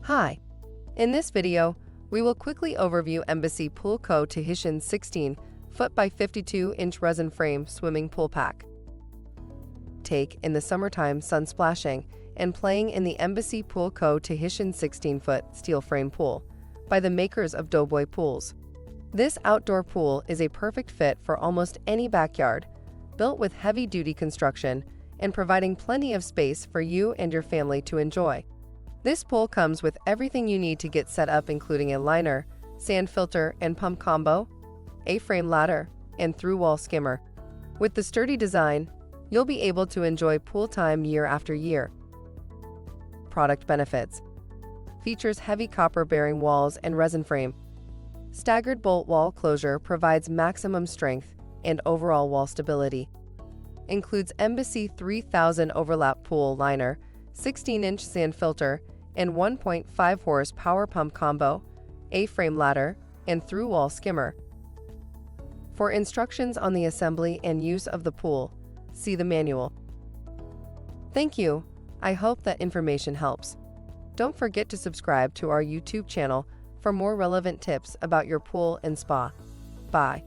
Hi, in this video, we will quickly overview Embassy Pool Co Tahitian 16-foot by 52-inch resin frame swimming pool pack. Take in the summertime sun splashing and playing in the Embassy Pool Co Tahitian 16-foot steel frame pool by the makers of Doughboy Pools. This outdoor pool is a perfect fit for almost any backyard, built with heavy-duty construction and providing plenty of space for you and your family to enjoy. This pool comes with everything you need to get set up, including a liner, sand filter and pump combo, A-frame ladder, and thru-wall skimmer. With the sturdy design, you'll be able to enjoy pool time year after year. Product benefits: features heavy copper-bearing walls and resin frame. Staggered bolt wall closure provides maximum strength and overall wall stability. Includes Embassy 3000 overlap pool liner, 16-inch sand filter, and 1.5 horsepower pump combo, A-frame ladder, and thru-wall skimmer. For instructions on the assembly and use of the pool, see the manual. Thank you. I hope that information helps. Don't forget to subscribe to our YouTube channel for more relevant tips about your pool and spa. Bye.